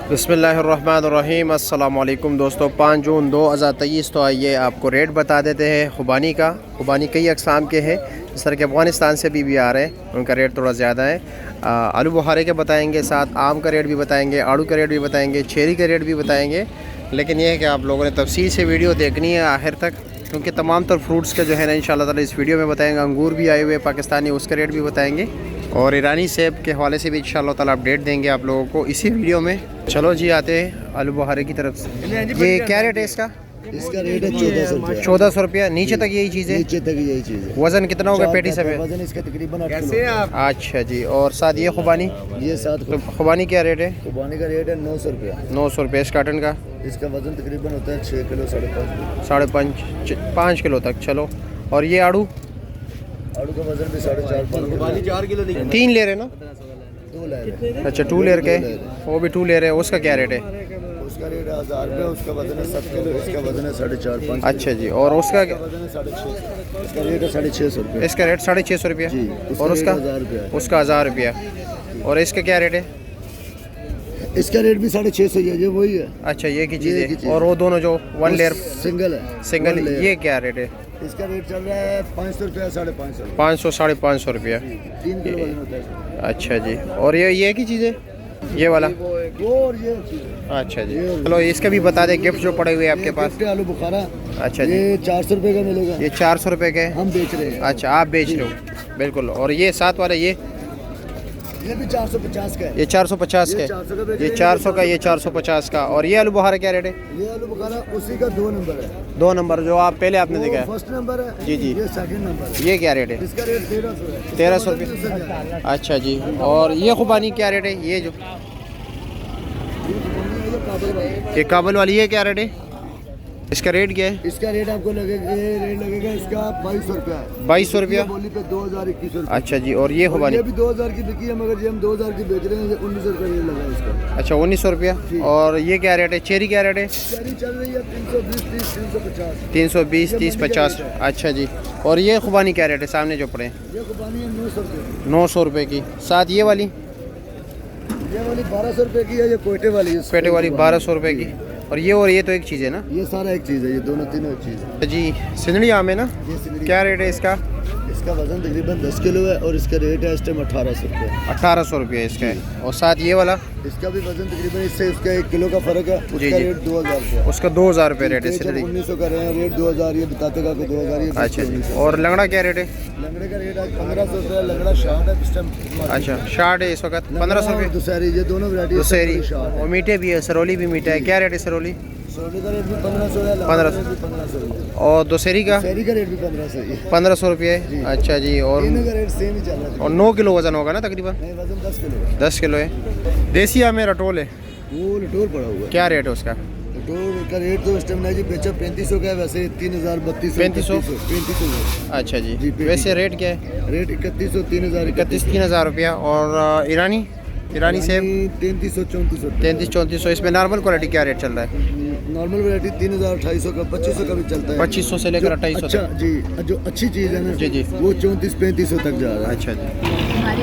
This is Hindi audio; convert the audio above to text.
बिस्मिल्लाहिर्रहमानिर्रहीम। अस्सलाम वालेकुम दोस्तों। 5 जून 2023। तो आइए आपको रेट बता देते हैं खुबानी का। खुबानी कई अक़साम के हैं, जिस तरह के अफ़गानिस्तान से भी आ रहे हैं, उनका रेट थोड़ा ज़्यादा है। आलू बुखारे के बताएंगे, साथ आम का रेट भी बताएंगे, आड़ू का रेट भी बताएंगे, चेरी का रेट भी बताएंगे। लेकिन यह है कि आप लोगों ने तफसील से वीडियो देखनी है आखिर तक, क्योंकि तमाम तर फ्रूट्स का जो है ना इंशाअल्लाह ताला इस वीडियो में बताएंगे। अंगूर भी आए हुए पाकिस्तानी, उसका रेट भी बताएंगे, और ईरानी सेब के हवाले से भी इंशाअल्लाह ताला अपडेट देंगे आप लोगों को इसी वीडियो में। चलो जी, आते हैं आलू बुखारे की तरफ से। ये क्या रेट है इसका? इसका रेट है 1400 रुपया। 1400 रुपया। नीचे तक यही चीज़ है? नीचे तक यही चीज़ है। वज़न कितना होगा पेटी से? वज़न इसका तकरीबन 8 किलो। अच्छा जी। और साथ ये खुबानी? ये 7 तो खुबानी क्या रेट है? खुबानी का रेट है 900 रुपया। 900 रुपये। इस कार्टन का? इसका वज़न तकरीबन होता है 6 किलो 5.5 5.5 किलो तक। चलो। और ये आड़ू? आड़ू का वज़न भी 4.5 4 किलो। 3 ले रहे ना? 2 ले रहे। अच्छा, 2 लेयर के, वो भी 2 ले रहे हैं। उसका क्या रेट है? उसका रेट 1000 रुपये। उसका वज़न है 7 किलो। इसका वज़न है 4.5 अच्छा जी। और उसका वज़न है 650। इसका रेट है 650 रुपये। इसका रेट 650 रुपया। और उसका? 1000 रुपया। उसका 1000 रुपया। और इसका क्या रेट है? इसका रेट भी 650 ही है, ये वही है। अच्छा, ये की चीज़ है। और वो दोनों जो 1 लेयर सिंगल है? सिंगल, ये क्या रेट है? इसका रेट चल रहा है 500 रुपया 550। 500 550 रुपया। 3 किलो वज़न होता है। अच्छा जी। और ये की चीज़ है, ये वाला? और ये अच्छा जी। चलो, इसका भी बता दें गिफ्ट जो पड़े हुए हैं आपके पास। आलू बुखारा। अच्छा जी। ये 400 रुपये का मिलेगा। ये 400 रुपये के हम बेच रहे हैं। अच्छा, आप बेच रहे हो, बिल्कुल। और ये साथ वाला ये भी 450 का है। ये 450 का, ये 400 का, ये 450 का। और ये आलू बुखारा क्या रेट है? ये आलू बुखारा उसी का 2 नंबर है। 2 नंबर जो आप पहले आपने देखा? फर्स्ट नंबर है जी जी। ये सेकंड नंबर है। ये क्या रेट है? इसका रेट 1300 है। 1300 रुपये। अच्छा जी। और ये खुबानी क्या रेट है? ये जो ये काबुल वाली है, क्या रेट है? इसका रेट क्या है? इसका रेट आपको लगेगा, ये रेट लगेगा इसका 2200 रुपया है। 2200 रुपया बोली पे 2021 रुपये। अच्छा जी। और ये खुबानी? ये भी 2000 की बिकी है, मगर ये हम 2000 की बेच रहे हैं। 1900 रुपये रेट लगा इसका। अच्छा, 1900 रुपया। और ये क्या रेट है? चेरी क्या रेट है? चेरी चल रही है 320 30 350। 320 30 50। अच्छा जी। और ये खुबानी क्या रेट है सामने जो पड़े? ये खुबानी है 900 रुपये। 900 रुपये की। साथ ये वाली? ये वाली 1200 रुपये की है। ये कोयटे वाली है। पेटे वाली 1200 रुपये की। और ये तो एक चीज़ है ना? ये सारा एक चीज़ है, ये दोनों तीनों एक चीज़ है जी। सिंधड़ी आम है ना? ये सिंगड़ी। क्या रेट है इसका? इसका वज़न तकरीबन 10 किलो है, और इसका रेट है इस टाइम 1800 रुपये। 1800 रुपये इसका है। और साथ ये वाला? इसका भी वज़न तकरीबन इससे उसका 1 किलो का फ़र्क है। जी उसका जी। रेट 2000 रुपये। उसका 2000 रुपये रेट है सिंधड़ी। 1900 का रहे हैं रेट, 2000 ये बताते का 2000 ये। अच्छा जी। और लंगड़ा क्या रेट है? लंगड़े का रेट आज 1500 रुपये। लंगड़ा 60 है इस टाइम। अच्छा, 60 है इस वक्त। 1500 रुपये। दुशहरी, ये दोनों वैरायटी। दुशहरी और मीठे भी है, सरोली भी मीठा है। क्या रेट है सरोली? सोने का रेट भी 1500 है। 1500 है। और दुशहरी का? शहरी का रेट भी 1500 है। 1500 रुपये। अच्छा जी। और तीनों का रेट सेम ही चल रहा है। और 9 किलो वज़न होगा ना तकरीबन? नहीं, वज़न 10 किलो है। 10 किलो है। देसी आम है, रटोल है? वो लटोर पड़ा हुआ है। क्या रेट है उसका? लटोर का रेट तो इस टाइम नहीं जी, बेचा 3500 का है। वैसे 3000 3200 3500। अच्छा जी। जी, वैसे रेट क्या है? रेट 3100 3000 3000 रुपया। और ईरानी सेब? 3300 3400। 3400। इसमें नॉर्मल क्वालिटी क्या रेट चल रहा है? नॉर्मल वैरायटी 3000 2800 का 2500 का भी चलता है। 2500 से लेकर 2800 अच्छा तक। जी, जो अच्छी चीज़ है ना जी जी। वो 34 3500 तक जा रहा है। अच्छा जी।